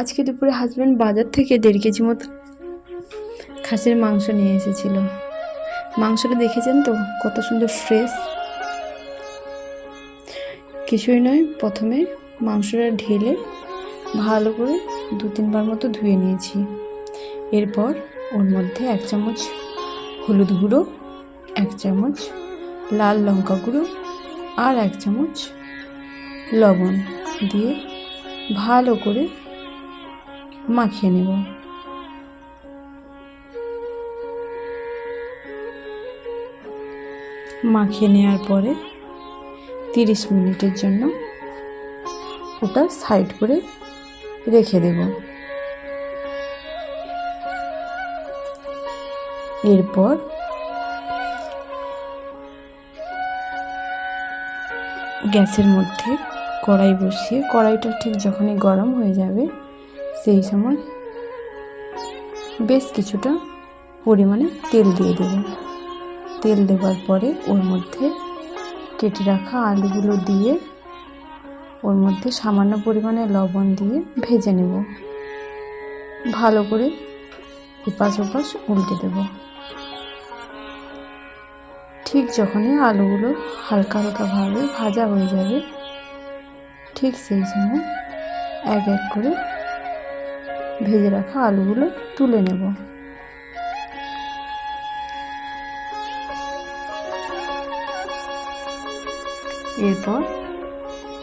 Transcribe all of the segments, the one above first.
আজকে দুপুরে হাজব্যান্ড বাজার থেকে 1.5 কেজি মতো খাসির মাংস নিয়ে এসেছিল। মাংসটা দেখেছেন তো কত সুন্দর ফ্রেশ। কিছুই নয়, প্রথমে মাংসটা ঢেলে ভালো করে 2-3 বার মতো ধুয়ে নিয়েছি। এরপর ওর মধ্যে 1 চামচ হলুদ গুঁড়ো, 1 চামচ লাল লঙ্কা গুঁড়ো আর 1 চামচ লবণ দিয়ে ভালো করে মাখিয়ে নেব। মাখিয়ে নেওয়ার পরে 30 মিনিটের জন্য ওটা সাইড করে রেখে দেব। এরপর গ্যাসের মধ্যে কড়াই বসিয়ে কড়াইটা ঠিক যখনই গরম হয়ে যাবে সেই সময় বেশ কিছুটা পরিমাণে তেল দিয়ে দেব। তেল দেওয়ার পরে ওর মধ্যে কেটে রাখা আলুগুলো দিয়ে ওর মধ্যে সামান্য পরিমাণে লবণ দিয়ে ভেজে নেব। ভালো করে এপাশ ওপাশ উল্টে দেব। ঠিক যখনই আলুগুলো হালকা হালকাভাবে ভাজা হয়ে যাবে ঠিক সেই সময় এক এক করে ভেজে রাখা আলুগুলো তুলে নেব। এরপর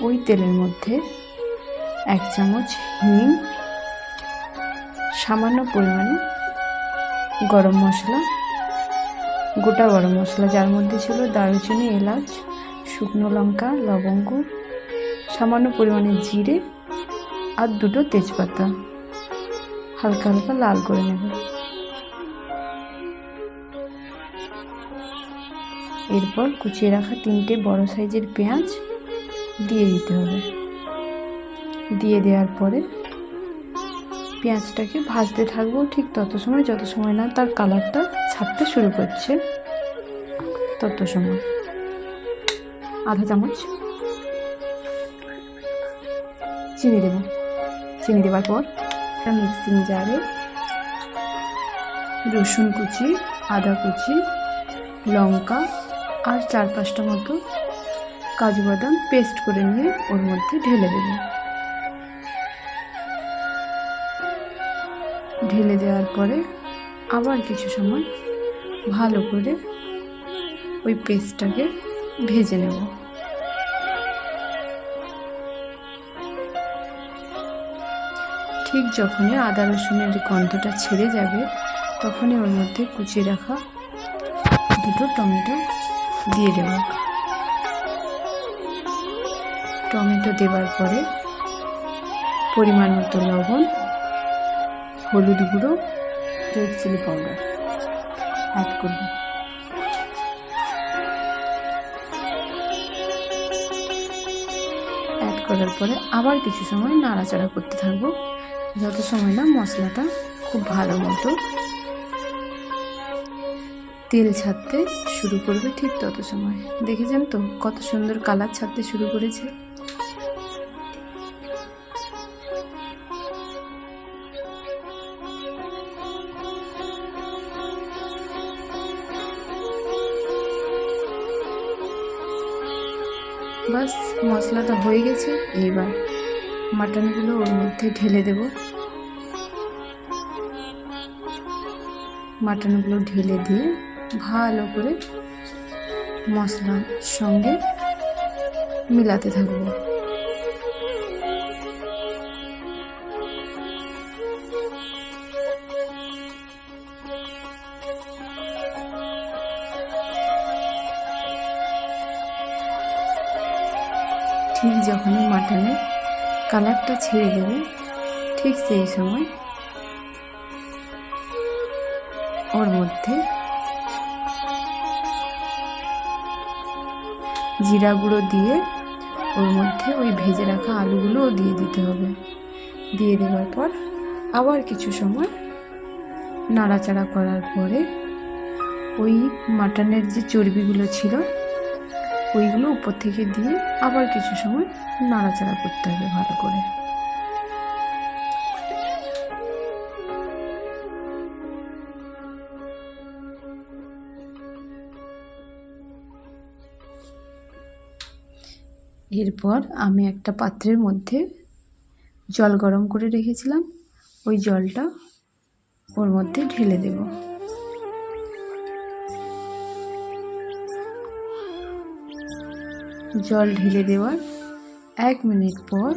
ওই তেলের মধ্যে 1 চামচ হিং, সামান্য পরিমাণে গরম মশলা, গোটা গরম মশলা যার মধ্যে ছিল দারুচিনি, এলাচ, শুকনো লঙ্কা, লবঙ্গ, সামান্য পরিমাণে জিরে আর 2টো তেজপাতা হালকা হালকা লাল করে নেব। এরপর কুচিয়ে রাখা 3টে বড় সাইজের পেঁয়াজ দিয়ে দিতে হবে। দিয়ে দেওয়ার পরে পেঁয়াজটাকে ভাজতে থাকবো ঠিক তত সময় যত সময় না তার কালারটা ছাড়তে শুরু করছে তত সময়। আধা চামচ চিনি দেব। চিনি দেওয়ার পর মিক্সিং জারে রসুন কুচি, আদা কুচি, লঙ্কা আর 4-5টা মতো কাজু বাদাম পেস্ট করে নিয়ে ওর মধ্যে ঢেলে দেব। ঢেলে দেওয়ার পরে আবার কিছু সময় ভালো করে ওই পেস্টটাকে ভেজে নেব। ঠিক যখনই আদা রসুনের গন্ধটা ছেড়ে যাবে তখনই ওর মধ্যে কুচিয়ে রাখা 2টো টমেটো দিয়ে দেব। টমেটো দেওয়ার পরে পরিমাণ মতো লবণ, হলুদ গুঁড়ো, রেড চিলি পাউডার অ্যাড করব। অ্যাড করার পরে আবার কিছু সময় নাড়াচাড়া করতে থাকবো যত সময় না মশলাটা খুব ভালো মতো তেল ছাড়তে শুরু করবে ঠিক তত সময়। দেখেছেন তো কত সুন্দর কালার ছাড়তে শুরু করেছে। বাস মশলাটা হয়ে গেছে। এইবার মাটনগুলো ওর মধ্যে ঢেলে দেব। মাটনগুলো ঢেলে দিয়ে ভালো করে মশলার সঙ্গে মিলাতে থাকবো। ঠিক যখনই মাটনের কালারটা ছেড়ে দেবে ঠিক সেই সময় ওর মধ্যে জিরা গুঁড়ো দিয়ে ওর মধ্যে ওই ভেজে রাখা আলুগুলোও দিয়ে দিতে হবে। দিয়ে দেওয়ার পর আবার কিছু সময় নাড়াচাড়া করার পরে ওই মাটনের যে চর্বিগুলো ছিল ওইগুলো উপর থেকে দিয়ে আবার কিছু সময় নাড়াচাড়া করতে হবে ভালো করে। এরপর আমি একটা পাত্রের মধ্যে জল গরম করে রেখেছিলাম, ওই জলটা ওর মধ্যে ঢেলে দেব। জল ঢেলে দেওয়ার 1 মিনিট পর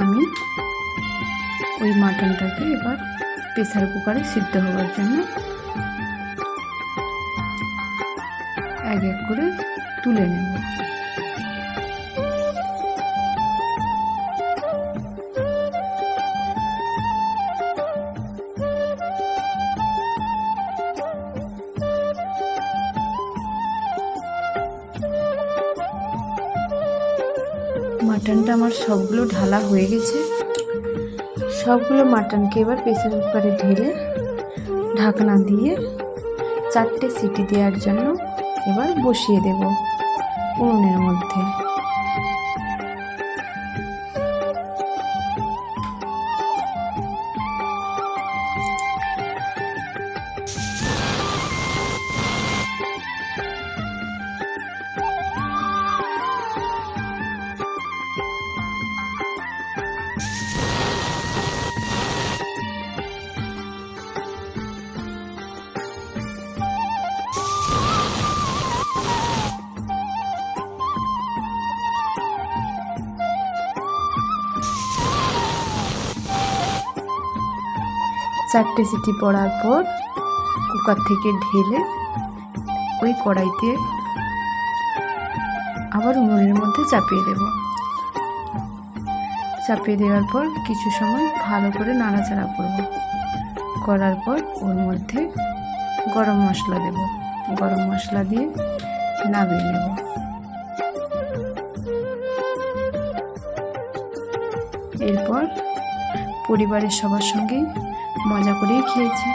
আমি ওই মাটনটাকে এবার প্রেসার কুকারে সিদ্ধ হওয়ার জন্য এক এক করে তুলে নেব। মাটনটা আমার সবগুলো ঢালা হয়ে গেছে। সবগুলো মাটনকে এবার প্রেসার কুকারে ঢেলে ঢাকনা দিয়ে 4টে সিটি দেওয়ার জন্য এবার বসিয়ে দেব উনুনের মধ্যে। চারটে সিটি পড়ার পর কুকার থেকে ঢেলে ওই কড়াইতে আবার উনুনের মধ্যে চাপিয়ে দেব। চাপিয়ে দেওয়ার পর কিছু সময় ভালো করে নাড়াচাড়া করব। করার পর ওর মধ্যে গরম মশলা দেব। গরম মশলা দিয়ে নামিয়ে নেব। এরপর পরিবারের সবার সঙ্গে মজা করেই খেয়েছি।